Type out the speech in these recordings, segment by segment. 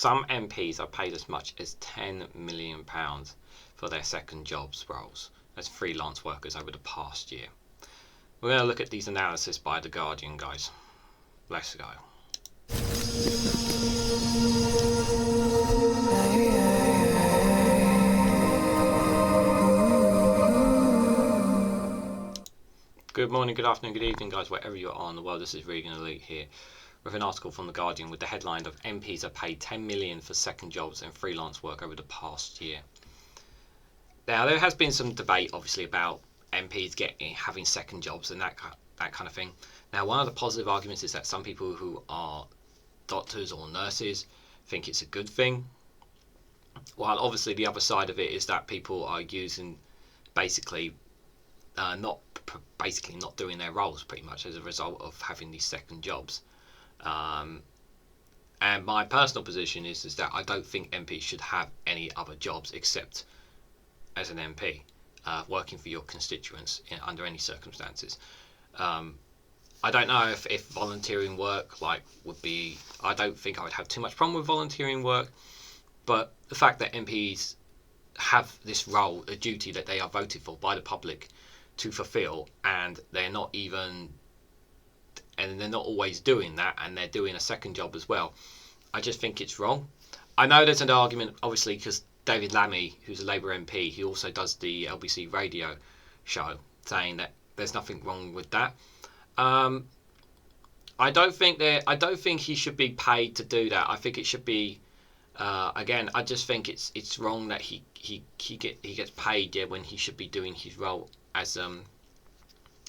some MPs are paid as much as £10 million for their second jobs roles as freelance workers over the past year. We're going to look at these analysis by The Guardian, guys. Let's go. Good morning, good afternoon, good evening, guys, wherever you are in the world. This is REGANELITE here with an article from The Guardian with the headline of MPs are paid $10 million for second jobs and freelance work over the past year. Now, there has been some debate, obviously, about MPs having second jobs and that kind of thing. Now, one of the positive arguments is that some people who are doctors or nurses think it's a good thing, while obviously the other side of it is that people are using basically not doing their roles pretty much as a result of having these second jobs. And my personal position is that I don't think MPs should have any other jobs except as an MP, working for your constituents under any circumstances. I don't know if volunteering work would be. I don't think I would have too much problem with volunteering work, but the fact that MPs have this role, a duty that they are voted for by the public to fulfill, and they're not always doing that, and they're doing a second job as well. I just think it's wrong. I know there's an argument, obviously, because David Lammy, who's a Labour MP, he also does the LBC radio show, saying that there's nothing wrong with that. I don't think he should be paid to do that. I think it should be. Again, I just think it's wrong that he gets paid when he should be doing his role as an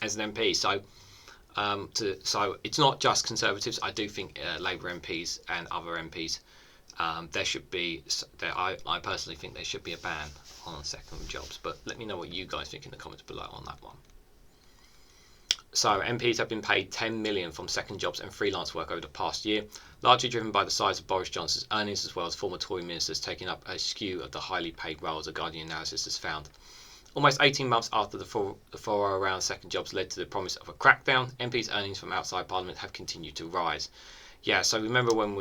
MP. So it's not just Conservatives. I do think Labour MPs and other MPs, there should be. I personally think there should be a ban on second jobs. But let me know what you guys think in the comments below on that one. So MPs have been paid $10 million from second jobs and freelance work over the past year, largely driven by the size of Boris Johnson's earnings, as well as former Tory ministers taking up a skew of the highly paid roles, a Guardian analysis has found. Almost 18 months after the furore around second jobs led to the promise of a crackdown, MPs' earnings from outside Parliament have continued to rise. Yeah, so remember when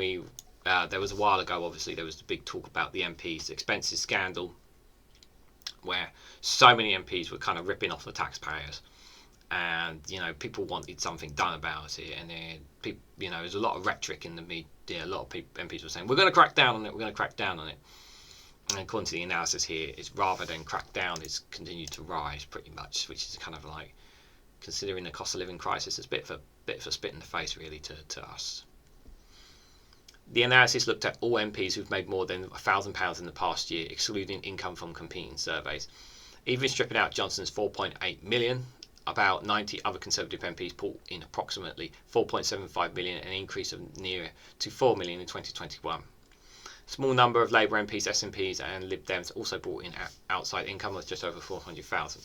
there was a while ago, obviously, there was the big talk about the MPs' expenses scandal, where so many MPs were kind of ripping off the taxpayers. And people wanted something done about it, and then there's a lot of rhetoric in the media. A lot of MPs were saying, "We're going to crack down on it. We're going to crack down on it." And according to the analysis here, it's rather than crack down, it's continued to rise pretty much, which is kind of like, considering the cost of living crisis, it's a bit of a spit in the face really to us. The analysis looked at all MPs who've made more than £1,000 in the past year, excluding income from competing surveys. Even stripping out Johnson's $4.8 million. About 90 other Conservative MPs pulled in approximately $4.75 million, an increase of near to $4 million in 2021. Small number of Labour MPs, SNPs and Lib Dems also brought in outside income of just over 400,000.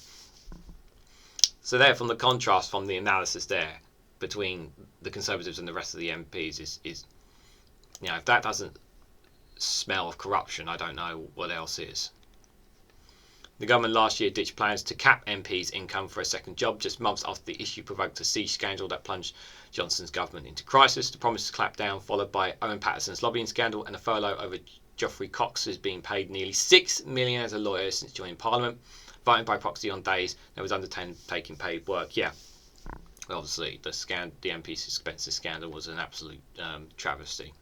So there, from the contrast from the analysis there between the Conservatives and the rest of the MPs is if that doesn't smell of corruption, I don't know what else is. The government last year ditched plans to cap MPs' income for a second job just months after the issue provoked a siege scandal that plunged Johnson's government into crisis. The promise to clap down followed by Owen Paterson's lobbying scandal and a furlough over Geoffrey Cox, who's been paid nearly $6 million as a lawyer since joining Parliament, voting by proxy on days there was undertaking paid work. Yeah, obviously the MP's expenses scandal was an absolute travesty.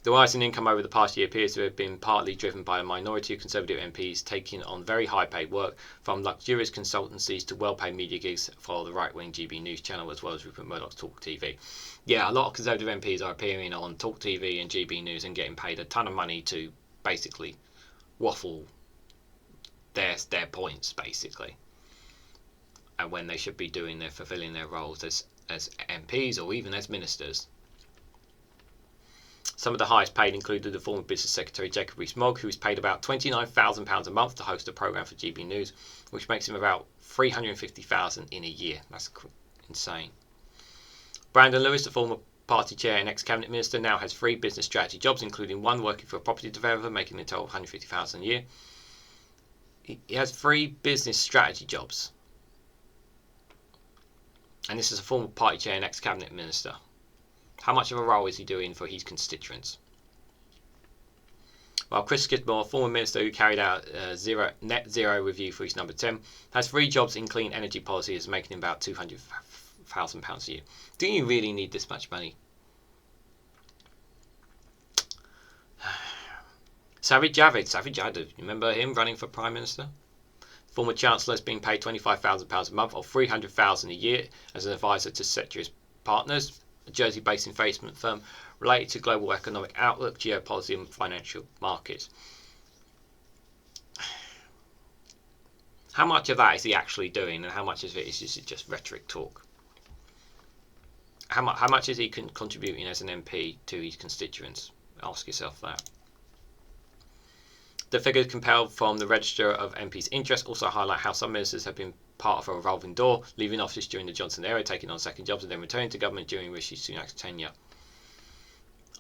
The rise in income over the past year appears to have been partly driven by a minority of Conservative MPs taking on very high-paid work, from luxurious consultancies to well-paid media gigs for the right-wing GB News channel, as well as Rupert Murdoch's TalkTV. Yeah, a lot of Conservative MPs are appearing on TalkTV and GB News and getting paid a ton of money to basically waffle their points, basically, and when they should be fulfilling their roles as MPs or even as ministers. Some of the highest paid included the former Business Secretary Jacob Rees-Mogg, who is paid about £29,000 a month to host a programme for GB News, which makes him about $350,000 in a year. That's insane. Brandon Lewis, the former party chair and ex-cabinet minister, now has 3 business strategy jobs, including one working for a property developer, making a total of $150,000 a year. He has 3 business strategy jobs. And this is a former party chair and ex-cabinet minister. How much of a role is he doing for his constituents? while Chris Skidmore, former minister who carried out net zero review for his number 10, has 3 jobs in clean energy policy, is making about £200,000 a year. Do you really need this much money? Sajid Javid, remember him running for Prime Minister? Former Chancellor is being paid £25,000 a month or £300,000 a year as an advisor to Ceteris Partners, a Jersey-based investment firm related to global economic outlook, geopolitics and financial markets. How much of that is he actually doing, and how much of it is just rhetoric talk? How much is he contributing as an MP to his constituents? Ask yourself that. The figures compiled from the Register of MPs' Interest also highlight how some ministers have been part of a revolving door, leaving office during the Johnson era, taking on second jobs and then returning to government during Rishi Sunak's tenure.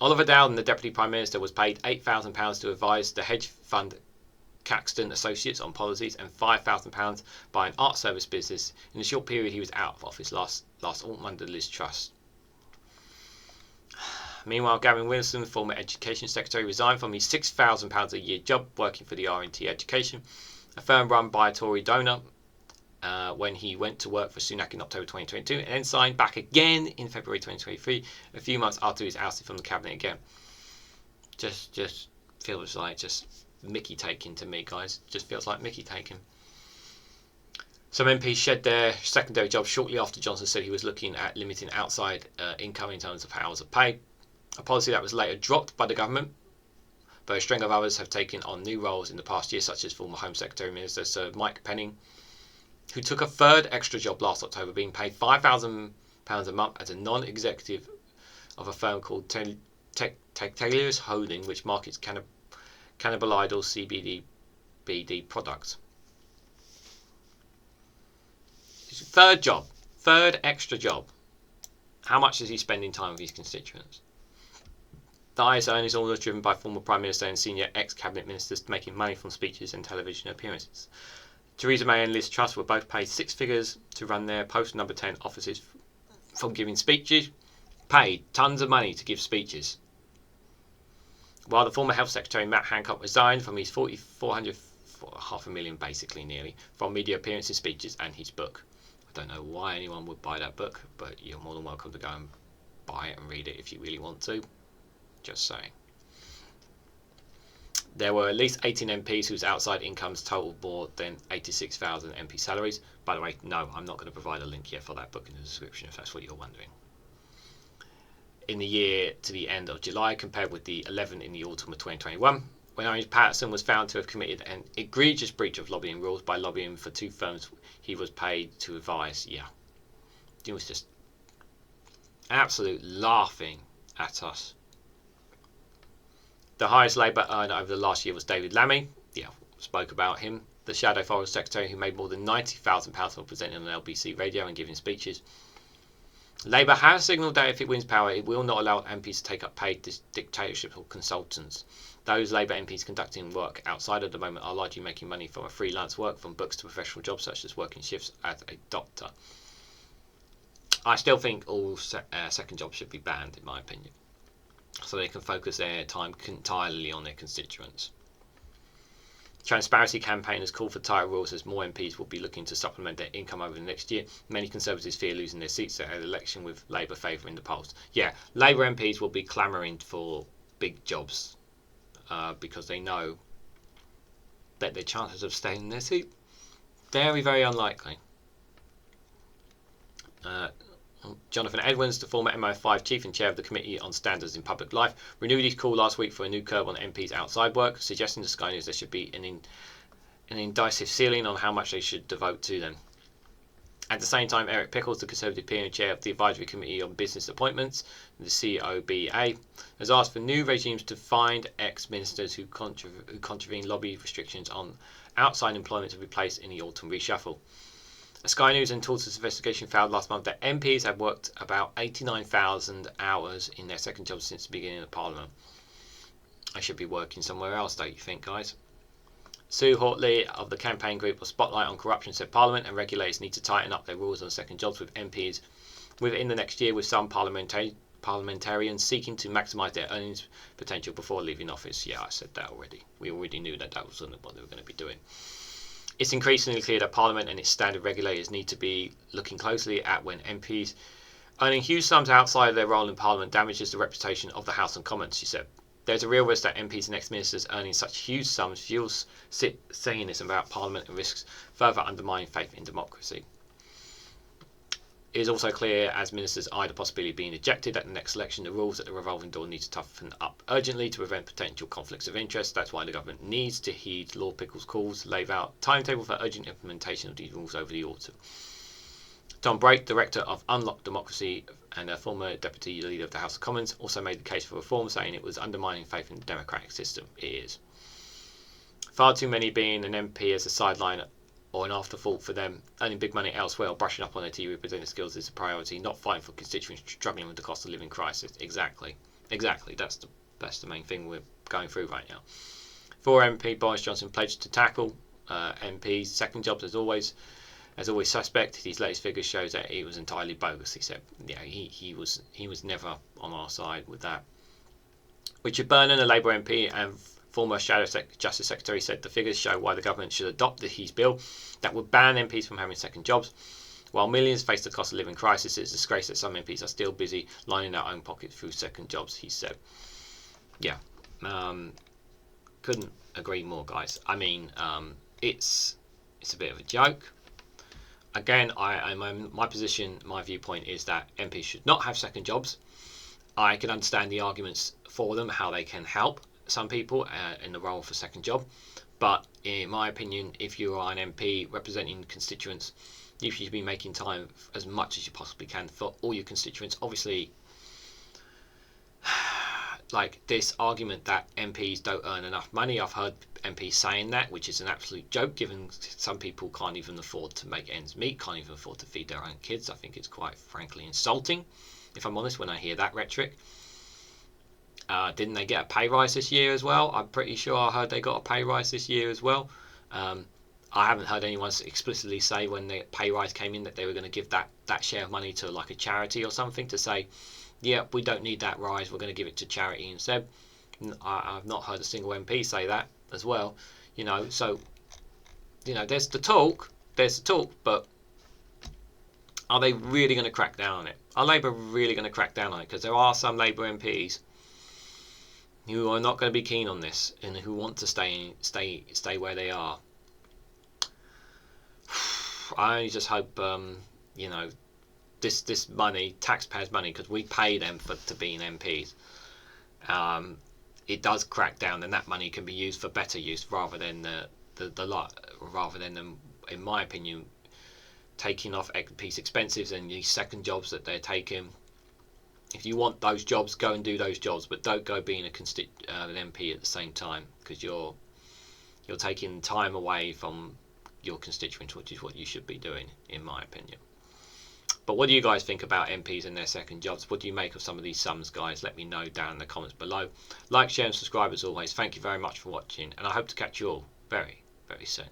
Oliver Dowden, the Deputy Prime Minister, was paid £8,000 to advise the hedge fund Caxton Associates on policies and £5,000 by an art service business in the short period he was out of office last autumn under Liz Truss. Meanwhile, Gavin Wilson, former Education Secretary, resigned from his £6,000 a year job working for the R&T Education, a firm run by a Tory donor, when he went to work for Sunak in October 2022 and then signed back again in February 2023, a few months after he was ousted from the cabinet again. Just feels like just Mickey taking to me, guys. Just feels like Mickey taking. Some MPs shed their secondary jobs shortly after Johnson said he was looking at limiting outside income in terms of hours of pay, a policy that was later dropped by the government, but a string of others have taken on new roles in the past year, such as former Home Secretary Minister Sir Mike Penning, who took a third extra job last October, being paid £5,000 a month as a non-executive of a firm called Taylor's Holding, which markets cannabidiol CBD products. Third extra job. How much is he spending time with his constituents? The highest earnings is always driven by former Prime Minister and senior ex-cabinet ministers making money from speeches and television appearances. Theresa May and Liz Truss were both paid 6 figures to run their post number 10 offices from giving speeches, paid tons of money to give speeches. While the former Health Secretary Matt Hancock resigned from his £400,000 basically nearly, from media appearances, speeches and his book. I don't know why anyone would buy that book, but you're more than welcome to go and buy it and read it if you really want to. Just saying. There were at least 18 MPs whose outside incomes totaled more than 86,000 MP salaries. By the way, no, I'm not going to provide a link yet for that book in the description if that's what you're wondering. In the year to the end of July, compared with the 11 in the autumn of 2021, when Owen Paterson was found to have committed an egregious breach of lobbying rules by lobbying for 2 firms he was paid to advise. Yeah, it was just absolute laughing at us. The highest Labour earner over the last year was David Lammy. Yeah, spoke about him. The Shadow Forest Secretary who made more than £90,000 for presenting on LBC radio and giving speeches. Labour has signalled that if it wins power, it will not allow MPs to take up paid dictatorship or consultants. Those Labour MPs conducting work outside at the moment are largely making money from a freelance work, from books to professional jobs such as working shifts as a doctor. I still think all second jobs should be banned, in my opinion, so they can focus their time entirely on their constituents. Transparency campaign has called for tighter rules as more MPs will be looking to supplement their income over the next year. Many Conservatives fear losing their seats at an election with Labour favouring the polls. Yeah, Labour MPs will be clamouring for big jobs because they know that their chances of staying in their seat very, very unlikely. Jonathan Edwards, the former MI5 chief and chair of the Committee on Standards in Public Life, renewed his call last week for a new curb on MPs' outside work, suggesting to Sky News there should be an indecisive ceiling on how much they should devote to them. At the same time, Eric Pickles, the Conservative peer and chair of the Advisory Committee on Business Appointments, the COBA, has asked for new regimes to find ex-ministers who contravene lobby restrictions on outside employment to be placed in the autumn reshuffle. A Sky News and Talks investigation found last month that MPs had worked about 89,000 hours in their second job since the beginning of Parliament. I should be working somewhere else, don't you think, guys? Sue Hortley of the campaign group of Spotlight on Corruption said Parliament and regulators need to tighten up their rules on second jobs with MPs within the next year, with some parliamentarians parliamentarians seeking to maximise their earnings potential before leaving office. Yeah, I said that already. We already knew that was what they were going to be doing. It's increasingly clear that Parliament and its standard regulators need to be looking closely at when MPs earning huge sums outside of their role in Parliament damages the reputation of the House and Commons, she said. There's a real risk that MPs and ex-ministers earning such huge sums fuels cynicism about Parliament and risks further undermining faith in democracy. It is also clear, as ministers eye the possibility of being ejected at the next election, the rules at the revolving door need to toughen up urgently to prevent potential conflicts of interest. That's why the government needs to heed Lord Pickle's calls, lay out timetable for urgent implementation of these rules over the autumn. Tom Brake, director of Unlock Democracy and a former deputy leader of the House of Commons, also made the case for reform, saying it was undermining faith in the democratic system. It is. Far too many being an MP as a sideline or an afterthought for them, earning big money elsewhere or brushing up on their TV presenting skills is a priority, not fighting for constituents struggling with the cost of living crisis. Exactly. That's the main thing we're going through right now. Former MP Boris Johnson pledged to tackle MPs' second jobs as always suspect. His latest figures shows that it was entirely bogus. He said, yeah, he was never on our side with that. Richard Burnham, a Labour MP and former Shadow Justice Secretary, said the figures show why the government should adopt his bill that would ban MPs from having second jobs. While millions face the cost of living crisis, it's a disgrace that some MPs are still busy lining their own pockets through second jobs, he said. Yeah, couldn't agree more, guys. I mean, it's a bit of a joke. Again, my position, my viewpoint is that MPs should not have second jobs. I can understand the arguments for them, how they can help some people in the role for second job, but in my opinion, if you are an MP representing constituents, you should be making time as much as you possibly can for all your constituents. Obviously, like this argument that MPs don't earn enough money, I've heard MPs saying that, which is an absolute joke, given some people can't even afford to make ends meet, can't even afford to feed their own kids. I think it's quite frankly insulting, if I'm honest, when I hear that rhetoric. Didn't they get a pay rise this year as well? I'm pretty sure I heard they got a pay rise this year as well. I haven't heard anyone explicitly say when the pay rise came in that they were going to give that share of money to like a charity or something, to say, yeah, we don't need that rise, we're going to give it to charity instead. I've not heard a single MP say that as well. So there's the talk, but are they really going to crack down on it? Are Labour really going to crack down on it? Because there are some Labour MPs who are not going to be keen on this and who want to stay where they are. I only just hope this money, taxpayers' money, because we pay them to be MPs, it does crack down, and that money can be used for better use rather than them, in my opinion, taking off MPs' expenses and these second jobs that they're taking. If you want those jobs, go and do those jobs, but don't go being an MP at the same time, because you're taking time away from your constituents, which is what you should be doing, in my opinion. But what do you guys think about MPs and their second jobs? What do you make of some of these sums, guys? Let me know down in the comments below. Like, share and subscribe as always. Thank you very much for watching, and I hope to catch you all very, very soon.